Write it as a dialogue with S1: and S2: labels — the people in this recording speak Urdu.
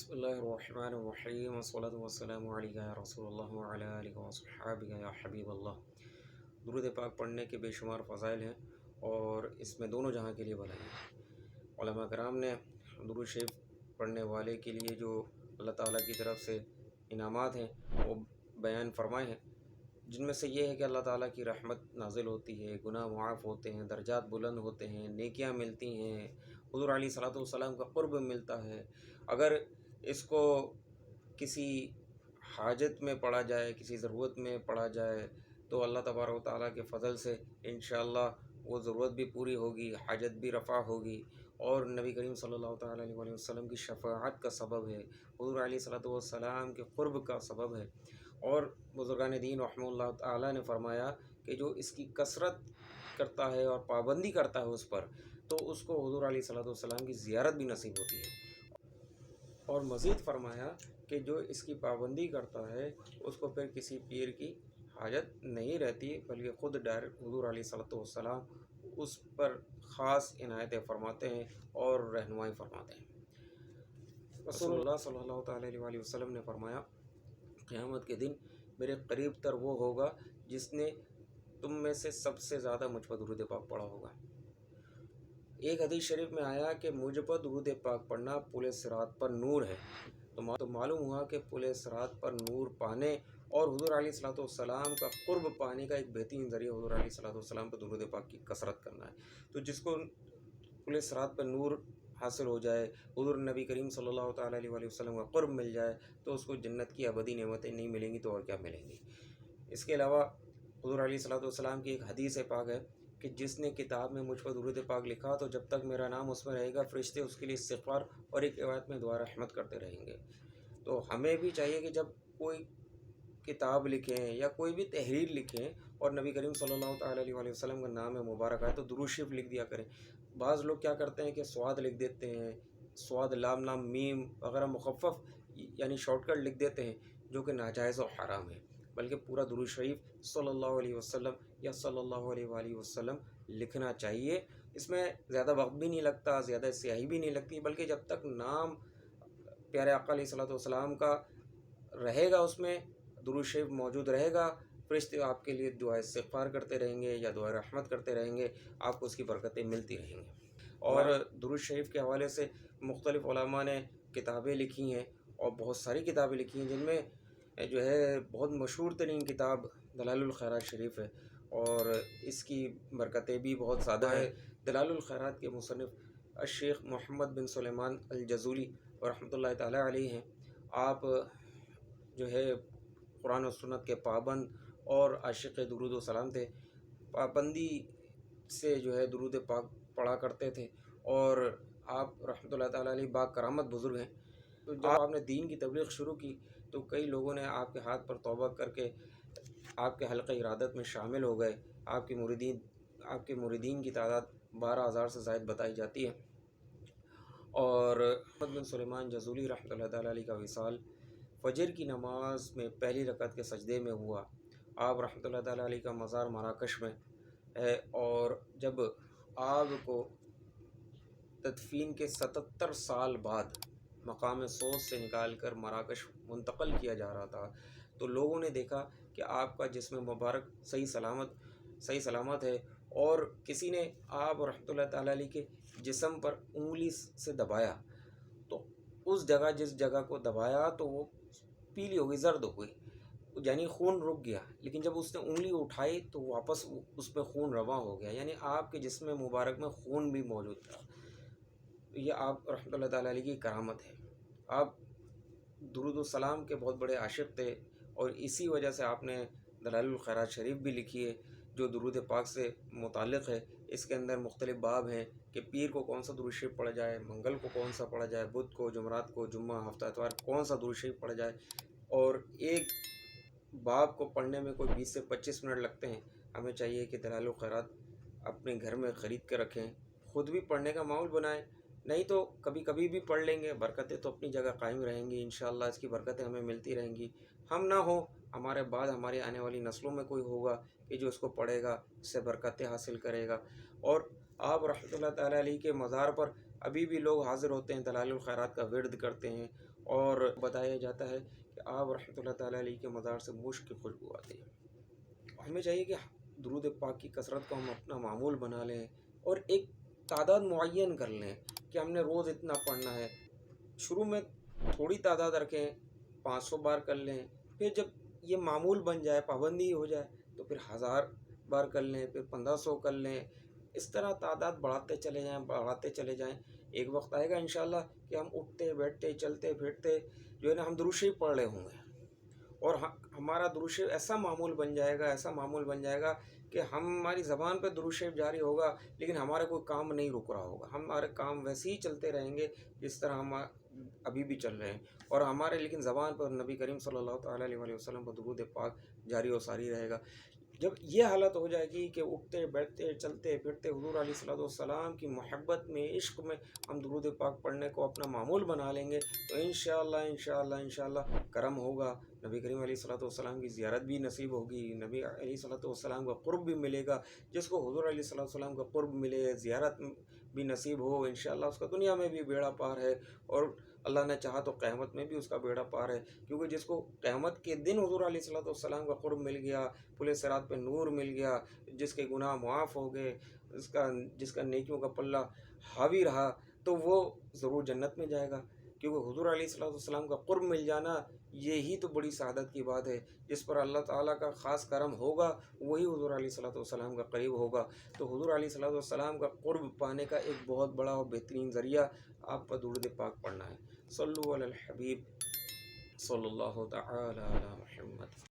S1: بسم اللہ الرحمن الرحیم والصلاة والسلام علیکہ یا رسول اللہ وعلی آلہ وصحبہ یا حبیب اللہ۔ درود پاک پڑھنے کے بے شمار فضائل ہیں اور اس میں دونوں جہاں کے لیے بھلائی ہے۔ علماء کرام نے درود شریف پڑھنے والے کے لیے جو اللہ تعالیٰ کی طرف سے انعامات ہیں وہ بیان فرمائے ہیں، جن میں سے یہ ہے کہ اللہ تعالیٰ کی رحمت نازل ہوتی ہے، گناہ معاف ہوتے ہیں، درجات بلند ہوتے ہیں، نیکیاں ملتی ہیں، حضور علیہ صلاۃ والسلام کا قرب ملتا ہے۔ اگر اس کو کسی حاجت میں پڑھا جائے، کسی ضرورت میں پڑھا جائے تو اللہ تبارک و تعالیٰ کے فضل سے انشاءاللہ وہ ضرورت بھی پوری ہوگی، حاجت بھی رفع ہوگی اور نبی کریم صلی اللہ تعالیٰ علیہ وسلم کی شفاعت کا سبب ہے، حضور علیہ صلاۃ والسلام کے قرب کا سبب ہے۔ اور بزرگان دین رحمہ اللہ تعالیٰ نے فرمایا کہ جو اس کی کثرت کرتا ہے اور پابندی کرتا ہے اس پر، تو اس کو حضور علیہ صلاۃ والسلام کی زیارت بھی نصیب ہوتی ہے۔ اور مزید فرمایا کہ جو اس کی پابندی کرتا ہے اس کو پھر کسی پیر کی حاجت نہیں رہتی، بلکہ خود ڈائریکٹ حضور علیہ صلاۃ والسلام اس پر خاص عنایتیں فرماتے ہیں اور رہنمائی فرماتے ہیں۔ رسول اللہ صلی اللہ تعالیٰ علیہ وسلم نے فرمایا، قیامت کے دن میرے قریب تر وہ ہوگا جس نے تم میں سے سب سے زیادہ مجھ پر درود پاک پڑھا ہوگا۔ ایک حدیث شریف میں آیا کہ مجھ پر درود پاک پڑھنا پل صراط پر نور ہے، تو معلوم ہوا کہ پل صراط پر نور پانے اور حضور علیہ صلاۃ والسلام کا قرب پانے کا ایک بہترین ذریعہ حضور علیہ صلاۃ والسلام پر درود پاک کی کثرت کرنا ہے۔ تو جس کو پل صراط پر نور حاصل ہو جائے، حضور نبی کریم صلی اللہ تعالیٰ علیہ وسلم کا قرب مل جائے، تو اس کو جنت کی ابدی نعمتیں نہیں ملیں گی تو اور کیا ملیں گی۔ اس کے علاوہ حضور علیہ صلاۃ والسلام کی ایک حدیث پاک ہے کہ جس نے کتاب میں مجھ پر درود پاک لکھا تو جب تک میرا نام اس میں رہے گا فرشتے اس کے لیے استغفار اور ایک روایت میں دعا رحمت کرتے رہیں گے۔ تو ہمیں بھی چاہیے کہ جب کوئی کتاب لکھیں یا کوئی بھی تحریر لکھیں اور نبی کریم صلی اللہ تعالیٰ علیہ وسلم کا نام مبارک آئے تو درود شریف لکھ دیا کریں۔ بعض لوگ کیا کرتے ہیں کہ سواد لکھ دیتے ہیں، سواد لام میم وغیرہ مخفف یعنی شارٹ کٹ لکھ دیتے ہیں، جو کہ ناجائز و حرام ہے، بلکہ پورا درود شریف صلی اللہ علیہ وسلم یا صلی اللہ علیہ وآلہ وسلم لکھنا چاہیے۔ اس میں زیادہ وقت بھی نہیں لگتا، زیادہ سیاہی بھی نہیں لگتی، بلکہ جب تک نام پیارے آقا علیہ صلاۃ والسلام کا رہے گا، اس میں درود شریف موجود رہے گا، فرشتے آپ کے لیے دعا استغفار کرتے رہیں گے یا دعا رحمت کرتے رہیں گے، آپ کو اس کی برکتیں ملتی رہیں گی۔ اور درود شریف کے حوالے سے مختلف علماء نے کتابیں لکھی ہیں اور بہت ساری کتابیں لکھی ہیں، جن میں جو ہے بہت مشہور ترین کتاب دلائل الخیرات شریف ہے اور اس کی برکتیں بھی بہت زیادہ ہے۔ دلائل الخیرات کے مصنف الشیخ محمد بن سلیمان الجزولی رحمۃ اللہ تعالیٰ علیہ ہیں۔ آپ جو ہے قرآن و سنت کے پابند اور عاشق درود و سلام تھے، پابندی سے جو ہے درود پاک پڑھا کرتے تھے اور آپ رحمۃ اللہ تعالیٰ علیہ با کرامت بزرگ ہیں۔ تو جب آپ نے دین کی تبلیغ شروع کی تو کئی لوگوں نے آپ کے ہاتھ پر توبہ کر کے آپ کے حلقہ ارادت میں شامل ہو گئے۔ آپ کے مریدین کی تعداد 12,000 سے زائد بتائی جاتی ہے۔ اور محمد بن سلیمان جزولی رحمۃ اللہ تعالیٰ علیہ کا وصال فجر کی نماز میں پہلی رکعت کے سجدے میں ہوا۔ آپ رحمۃ اللہ تعالیٰ علیہ کا مزار مراکش میں ہے اور جب آپ کو تدفین کے 77 سال بعد مقام صوت سے نکال کر مراکش منتقل کیا جا رہا تھا تو لوگوں نے دیکھا کہ آپ کا جسم مبارک صحیح سلامت ہے، اور کسی نے آپ رحمۃ اللہ تعالیٰ علیہ کے جسم پر انگلی سے دبایا تو اس جگہ جس جگہ کو دبایا تو وہ پیلی ہو گئی، زرد ہو گئی، یعنی خون رک گیا، لیکن جب اس نے انگلی اٹھائی تو واپس اس میں خون رواں ہو گیا، یعنی آپ کے جسم مبارک میں خون بھی موجود تھا۔ یہ آپ رحمۃ اللہ تعالیٰ علیہ کی کرامت ہے۔ آپ درود السلام کے بہت بڑے عاشق تھے اور اسی وجہ سے آپ نے دلائل الخیرات شریف بھی لکھی ہے جو درود پاک سے متعلق ہے۔ اس کے اندر مختلف باب ہیں کہ پیر کو کون سا درود شریف پڑھا جائے، منگل کو کون سا پڑھا جائے، بدھ کو، جمعرات کو، جمعہ، ہفتہ اتوار کون سا درود شریف پڑھا جائے، اور ایک باب کو پڑھنے میں کوئی 20 سے 25 منٹ لگتے ہیں۔ ہمیں چاہیے کہ دلائل الخیرات اپنے گھر میں خرید کے رکھیں، خود بھی پڑھنے کا معمول بنائیں، نہیں تو کبھی کبھی بھی پڑھ لیں گے، برکتیں تو اپنی جگہ قائم رہیں گی، انشاءاللہ اس کی برکتیں ہمیں ملتی رہیں گی۔ ہم نہ ہوں، ہمارے بعد ہماری آنے والی نسلوں میں کوئی ہوگا کہ جو اس کو پڑھے گا، اس سے برکتیں حاصل کرے گا۔ اور آپ رحمۃ اللہ تعالیٰ علیہ کے مزار پر ابھی بھی لوگ حاضر ہوتے ہیں، دلائل الخیرات کا ورد کرتے ہیں، اور بتایا جاتا ہے کہ آپ رحمۃ اللہ تعالیٰ علیہ کے مزار سے مشک کی خوشبو آتی ہے۔ ہمیں چاہیے کہ درود پاک کی کثرت کو ہم اپنا معمول بنا لیں، اور ایک تعداد معین کر لیں کہ ہم نے روز اتنا پڑھنا ہے۔ شروع میں تھوڑی تعداد رکھیں، 500 بار کر لیں، پھر جب یہ معمول بن جائے، پابندی ہو جائے، تو پھر 1000 بار کر لیں، پھر 1500 کر لیں۔ اس طرح تعداد بڑھاتے چلے جائیں، بڑھاتے چلے جائیں۔ ایک وقت آئے گا انشاءاللہ کہ ہم اٹھتے بیٹھتے چلتے پھرتے جو ہے نا ہم درود شریف پڑھ رہے ہوں گے، اور ہمارا درود شریف ایسا معمول بن جائے گا، ایسا معمول بن جائے گا کہ ہماری زبان پہ درود شریف جاری ہوگا، لیکن ہمارا کوئی کام نہیں رک رہا ہوگا، ہمارے کام ویسے ہی چلتے رہیں گے جس طرح ہم ابھی بھی چل رہے ہیں، اور ہمارے لیکن زبان پر نبی کریم صلی اللہ تعالیٰ علیہ وسلم کا درود پاک جاری و ساری رہے گا۔ جب یہ حالت ہو جائے گی کہ اٹھتے بیٹھتے چلتے پھرتے حضور علیہ الصلوۃ والسلام کی محبت میں، عشق میں ہم درود پاک پڑھنے کو اپنا معمول بنا لیں گے، تو انشاءاللہ کرم ہوگا، نبی کریم علیہ الصلوۃ والسلام کی زیارت بھی نصیب ہوگی، نبی علیہ الصلوۃ والسلام کا قرب بھی ملے گا۔ جس کو حضور علیہ الصلوۃ والسلام کا قرب ملے، زیارت بھی نصیب ہو، انشاءاللہ اس کا دنیا میں بھی بیڑا پار ہے، اور اللہ نے چاہا تو قیامت میں بھی اس کا بیڑا پار ہے، کیونکہ جس کو قیامت کے دن حضور علیہ الصلوۃ والسلام کا قرب مل گیا، پل صراط پہ نور مل گیا، جس کے گناہ معاف ہو گئے، جس کا نیکیوں کا پلہ حاوی رہا، تو وہ ضرور جنت میں جائے گا، کیونکہ حضور علیہ الصلوۃ والسلام کا قرب مل جانا یہی تو بڑی سعادت کی بات ہے۔ جس پر اللہ تعالیٰ کا خاص کرم ہوگا وہی حضور علیہ الصلوۃ والسلام کا قریب ہوگا۔ تو حضور علیہ الصلوۃ والسلام کا قرب پانے کا ایک بہت بڑا اور بہترین ذریعہ آپ پر درود پاک پڑھنا ہے۔ صلو علی الحبیب صلی اللہ تعالی علی محمد۔